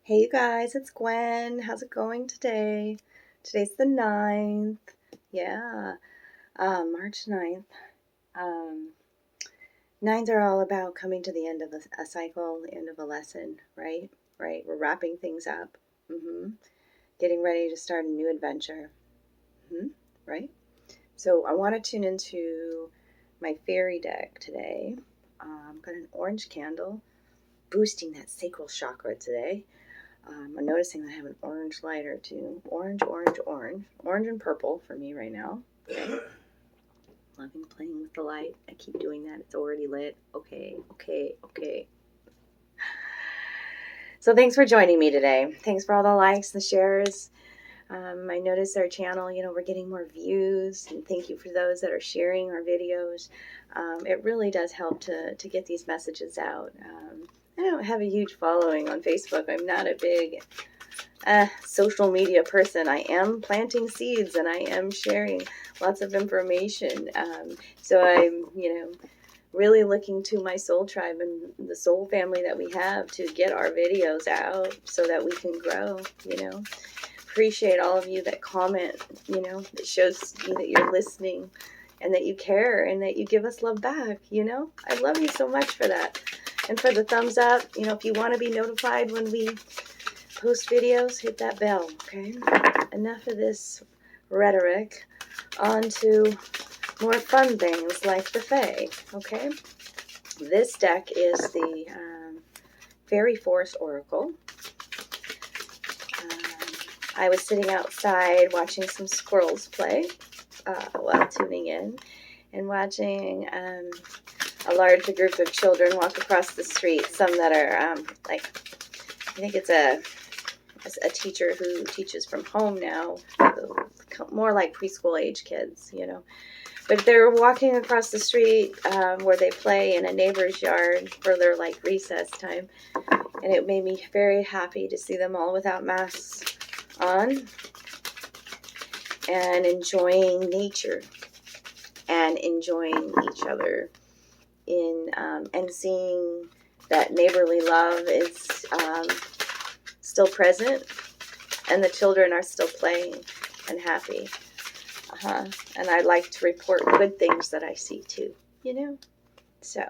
Hey you guys, it's Gwen. How's it going today? Today's the 9th. Yeah, March 9th. Um, Nines are all about coming to the end of a cycle, the end of a lesson, right? Right, we're wrapping things up. Getting ready to start a new adventure. Right? So I want to tune into my fairy deck today. Got an orange candle, boosting that sacral chakra today. I'm noticing that I have an orange lighter too. Orange, orange, orange. Orange and purple for me right now. Okay. Loving playing with the light. I keep doing that. It's already lit. Okay. So thanks for joining me today. Thanks for all the likes, the shares. I noticed our channel, we're getting more views, and thank you for those that are sharing our videos. It really does help to get these messages out. I don't have a huge following on Facebook. I'm not a big social media person. I am planting seeds and I am sharing lots of information. So I'm, really looking to my soul tribe and the soul family that we have to get our videos out so that we can grow, Appreciate all of you that comment, that shows me that you're listening and that you care and that you give us love back, I love you so much for that. And for the thumbs up, if you want to be notified when we post videos, hit that bell, okay? Enough of this rhetoric. On to more fun things like the Fae, okay? This deck is the Fairy Forest Oracle. I was sitting outside watching some squirrels play while tuning in and watching a large group of children walk across the street. Some that are I think it's a teacher who teaches from home now, more like preschool age kids, But they're walking across the street where they play in a neighbor's yard for their recess time. And it made me very happy to see them all without masks on and enjoying nature and enjoying each other and seeing that neighborly love is still present and the children are still playing and happy. And I like to report good things that I see too, So,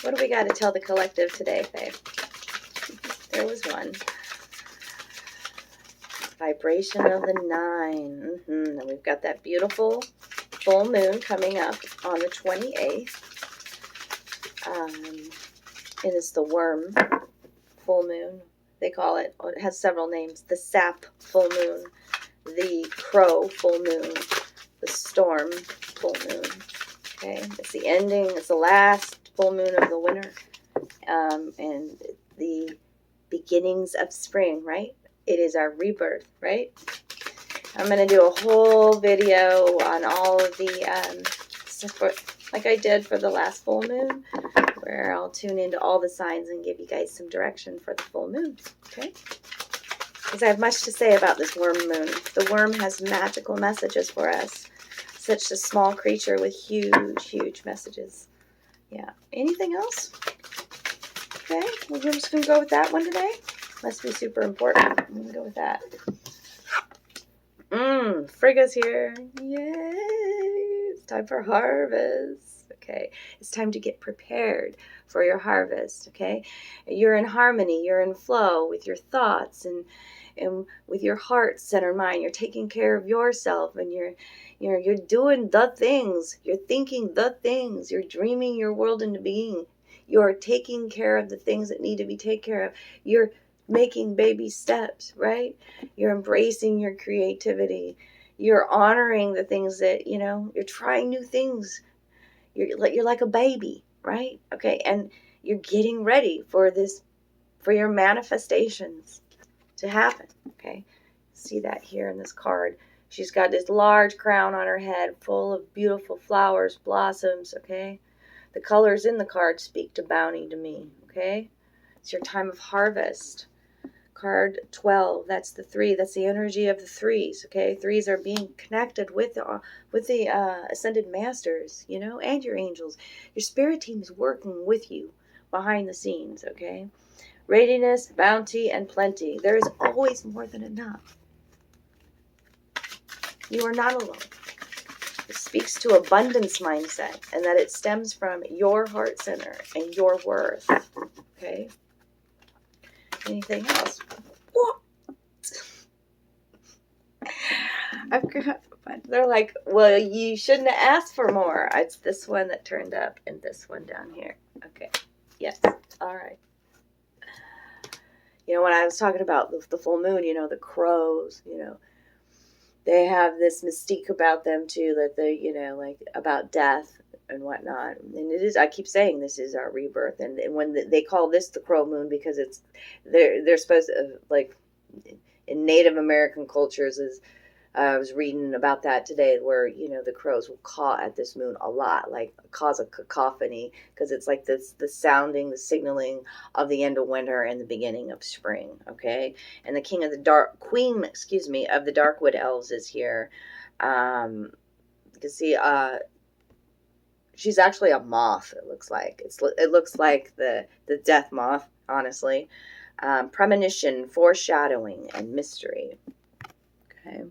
what do we got to tell the collective today, Faye? There was one. Vibration of the 9. And we've got that beautiful full moon coming up on the 28th. It is the worm full moon. They call it. It has several names. The sap full moon, the crow full moon, the storm full moon. Okay, it's the ending. It's the last full moon of the winter, and the beginnings of spring. Right. It is our rebirth. Right. I'm going to do a whole video on all of the stuff like I did for the last full moon, where I'll tune into all the signs and give you guys some direction for the full moon. Okay. Because I have much to say about this worm moon. The worm has magical messages for us. Such a small creature with huge, huge messages. Yeah. Anything else? Okay. Well, we're just going to go with that one today. Must be super important. I'm going to go with that. Frigga's here. Yay! It's time for harvest. Okay. It's time to get prepared for your harvest. Okay. You're in harmony. You're in flow with your thoughts and with your heart center mind. You're taking care of yourself and you're doing the things. You're thinking the things. You're dreaming your world into being. You're taking care of the things that need to be taken care of. You're making baby steps, right? You're embracing your creativity. You're honoring the things that, you're trying new things. You're like a baby, right? Okay. And you're getting ready for your manifestations to happen. Okay. See that here in this card. She's got this large crown on her head full of beautiful flowers, blossoms. Okay. The colors in the card speak to bounty to me. Okay. It's your time of harvest. Card 12, that's the 3. That's the energy of the 3s, okay? 3s are being connected with the ascended masters, and your angels. Your spirit team is working with you behind the scenes, okay? readiness, bounty, and plenty. There is always more than enough. You are not alone. It speaks to abundance mindset and that it stems from your heart center and your worth. Okay? Anything else? What? They're like, well, you shouldn't have asked for more. It's this one that turned up and this one down here. Okay. Yes. All right. You know, when I was talking about the full moon, you know, the crows, you know, they have this mystique about them too, that they, you know, like about death and whatnot. And it is, I keep saying this is our rebirth. And when they call this the crow moon, because they're supposed to, like, in Native American cultures is, I was reading about that today, where, you know, the crows will caw at this moon a lot, like cause a cacophony, because it's like the sounding, the signaling of the end of winter and the beginning of spring. Okay, and the queen of the Darkwood elves is here. You can see, she's actually a moth. It looks like it looks like the death moth, honestly. Premonition, foreshadowing, and mystery. Okay.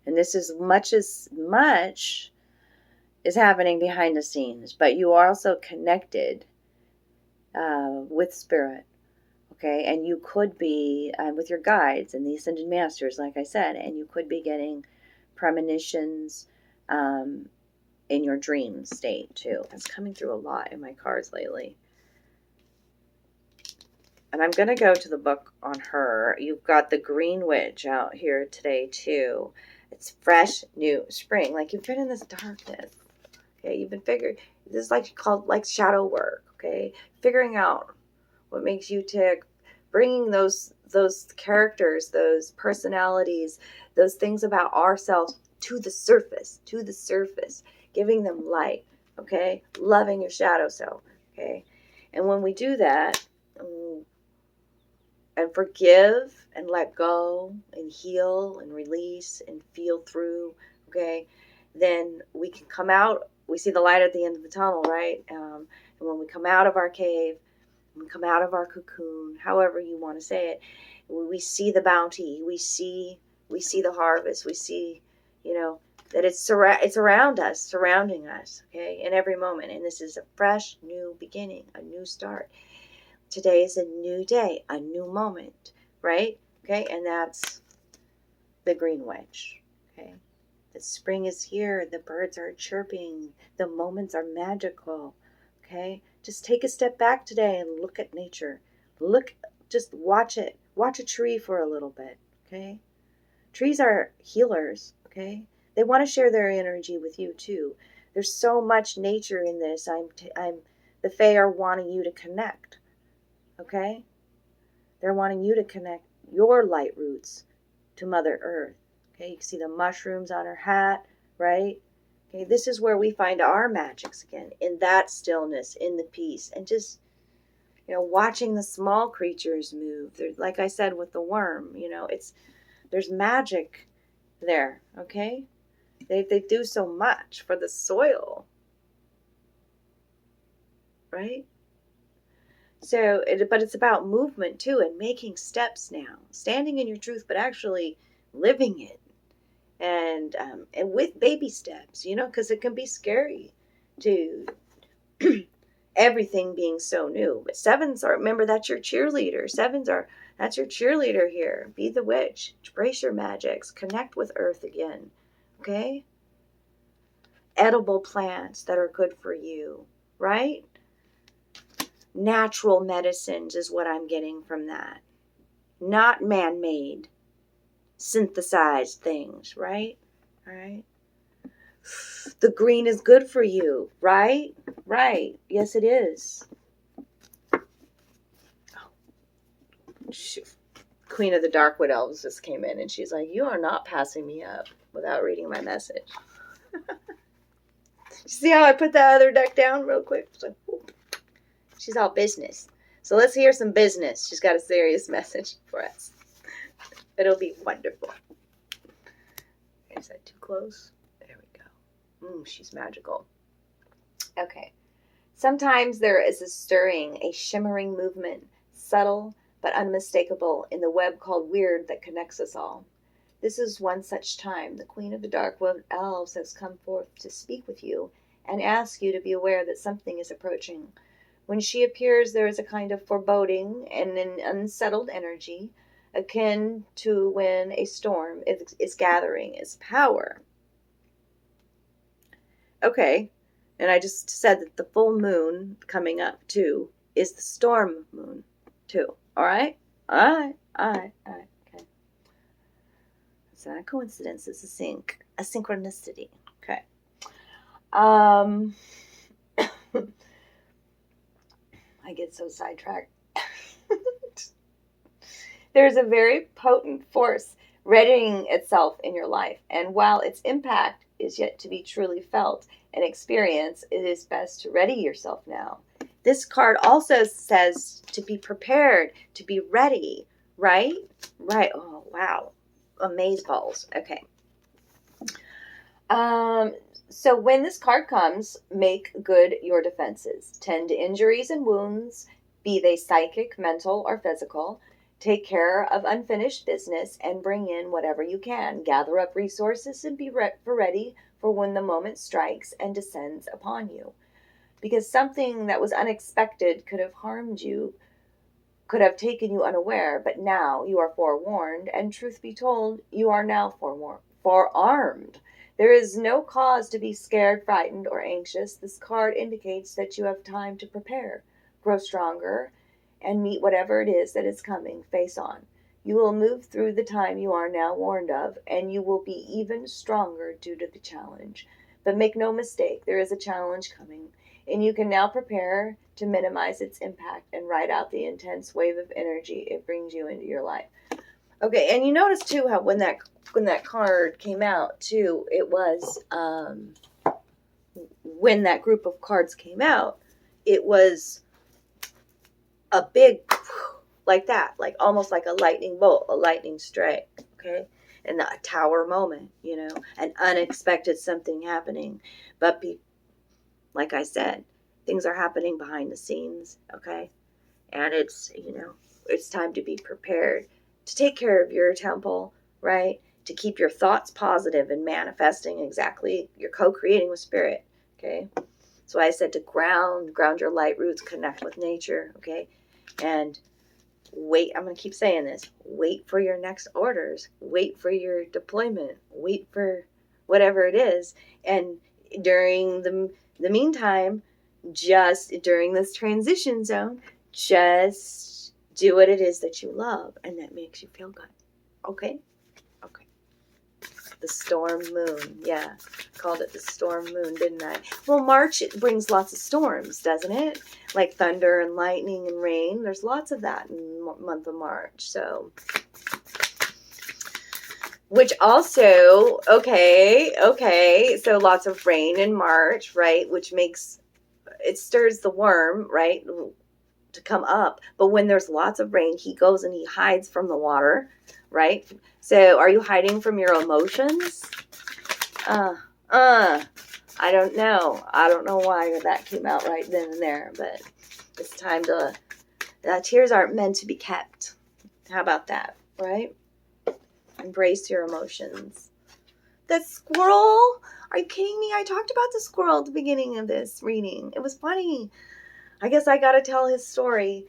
And this is much is happening behind the scenes, but you are also connected with spirit, okay? And you could be with your guides and the ascended masters, like I said, and you could be getting premonitions in your dream state too. That's coming through a lot in my cards lately. And I'm going to go to the book on her. You've got the Green Witch out here today too. It's fresh, new spring. Like, you've been in this darkness. Okay, you've been figuring. This is like called like shadow work. Okay, figuring out what makes you tick, bringing those characters, those personalities, those things about ourselves to the surface, giving them light. Okay, loving your shadow self. Okay, and when we do that, and forgive and let go and heal and release and feel through, okay, then we can come out. We see the light at the end of the tunnel, right? And when we come out of our cave, when we come out of our cocoon, however you want to say it, we see the bounty. We see the harvest. We see, you know, that it's around us, surrounding us, okay, in every moment. And this is a fresh, new beginning, a new start. Today is a new day, a new moment, right? Okay, and that's the Green Witch. Okay, the spring is here. The birds are chirping. The moments are magical. Okay, just take a step back today and look at nature. Just watch it. Watch a tree for a little bit. Okay, trees are healers. Okay, they want to share their energy with you too. There's so much nature in this. The Fae are wanting you to connect. Okay? They're wanting you to connect your light roots to Mother Earth. Okay? You can see the mushrooms on her hat, right? Okay, this is where we find our magics again, in that stillness, in the peace, and just, you know, watching the small creatures move. Like I said with the worm, you know, there's magic there, okay? They do so much for the soil, right? So, but it's about movement too, and making steps now, standing in your truth, but actually living it, and with baby steps, you know, because it can be scary to everything being so new. But sevens are, remember, that's your cheerleader. That's your cheerleader here. Be the witch. Embrace your magics. Connect with Earth again. Okay. Edible plants that are good for you, right? Natural medicines is what I'm getting from that. Not man-made, synthesized things, right? All right. The green is good for you, right? Right. Yes, it is. Oh, shoot. Queen of the Darkwood Elves just came in, and she's like, you are not passing me up without reading my message. See how I put that other deck down real quick? So, she's all business. So let's hear some business. She's got a serious message for us. It'll be wonderful. Is that too close? There we go. She's magical. Okay. Sometimes there is a stirring, a shimmering movement, subtle but unmistakable in the web called weird that connects us all. This is one such time. The Queen of the Dark-Wood Elves has come forth to speak with you and ask you to be aware that something is approaching. When she appears, there is a kind of foreboding and an unsettled energy, akin to when a storm is gathering its power. Okay, and I just said that the full moon coming up, too, is the storm moon, too. All right? All right. Okay. It's not a coincidence. It's a synchronicity. Okay. I get so sidetracked. There's a very potent force readying itself in your life, and while its impact is yet to be truly felt and experienced, it is best to ready yourself now. This card also says to be prepared, to be ready, right? Right. Oh, wow. Amazeballs. Okay. So when this card comes, make good your defenses. Tend to injuries and wounds, be they psychic, mental, or physical. Take care of unfinished business and bring in whatever you can. Gather up resources and be ready for when the moment strikes and descends upon you. Because something that was unexpected could have harmed you, could have taken you unaware, but now you are forewarned, and truth be told, you are now forearmed. There is no cause to be scared, frightened, or anxious. This card indicates that you have time to prepare, grow stronger, and meet whatever it is that is coming face on. You will move through the time you are now warned of, and you will be even stronger due to the challenge. But make no mistake, there is a challenge coming, and you can now prepare to minimize its impact and ride out the intense wave of energy it brings you into your life. Okay, and you notice too how when that card came out too, it was when that group of cards came out, it was a big like that, like almost like a lightning bolt, a lightning strike, okay? And a tower moment, an unexpected something happening. But like I said, things are happening behind the scenes, okay? And it's time to be prepared to take care of your temple, right? To keep your thoughts positive and manifesting exactly, you're co-creating with spirit, okay? That's why I said to ground your light roots, connect with nature, okay? And wait, I'm going to keep saying this, wait for your next orders, wait for your deployment, wait for whatever it is. And during the meantime, just during this transition zone, just do what it is that you love and that makes you feel good. Okay? Okay. The storm moon. Yeah. Called it the storm moon, didn't I? Well, March, it brings lots of storms, doesn't it? Like thunder and lightning and rain. There's lots of that in the month of March. So, which also, okay. So lots of rain in March, right? Which it stirs the worm, right? To come up. But when there's lots of rain, he goes and he hides from the water, right? So are you hiding from your emotions? I don't know. I don't know why that came out right then and there, but it's time to, tears aren't meant to be kept. How about that, right? Embrace your emotions. The squirrel? Are you kidding me? I talked about the squirrel at the beginning of this reading. It was funny. I guess I got to tell his story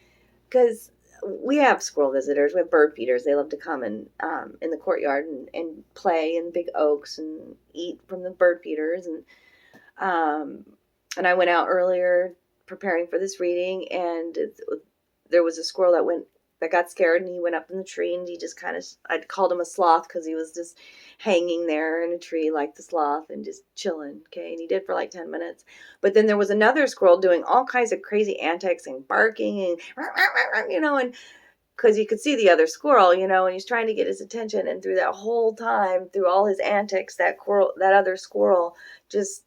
because we have squirrel visitors. We have bird feeders. They love to come in the courtyard and play in big oaks and eat from the bird feeders. And I went out earlier preparing for this reading, and there was a squirrel that got scared, and he went up in the tree, and he just I called him a sloth because he was just hanging there in a tree like the sloth and just chilling, okay? And he did for like 10 minutes. But then there was another squirrel doing all kinds of crazy antics and barking and, and because you could see the other squirrel, and he's trying to get his attention. And through that whole time, through all his antics, that other squirrel just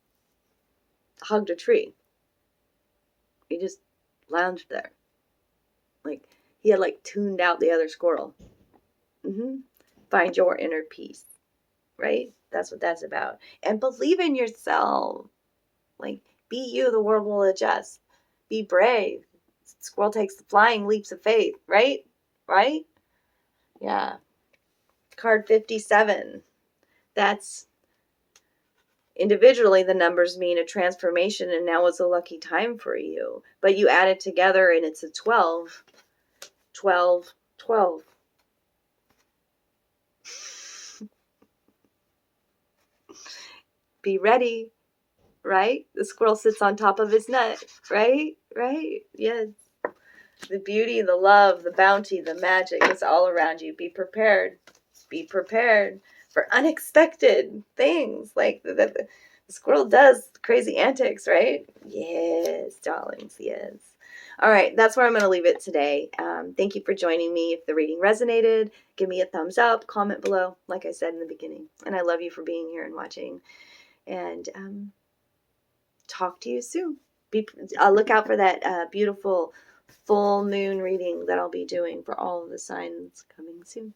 hugged a tree. He just lounged there. Like, he had tuned out the other squirrel. Find your inner peace, right? That's what that's about. And believe in yourself. Be you, the world will adjust. Be brave. Squirrel takes the flying leaps of faith, right? Right? Yeah. Card 57. That's individually the numbers mean a transformation, and now is a lucky time for you. But you add it together and it's a 12. 12, 12. Be ready, right? The squirrel sits on top of his nut, right? Right? Yes. The beauty, the love, the bounty, the magic is all around you. Be prepared. Be prepared for unexpected things. Like the squirrel does crazy antics, right? Yes, darlings, yes. All right, that's where I'm going to leave it today. Thank you for joining me. If the reading resonated, give me a thumbs up, comment below, like I said in the beginning. And I love you for being here and watching. And talk to you soon. Look out for that beautiful full moon reading that I'll be doing for all of the signs coming soon.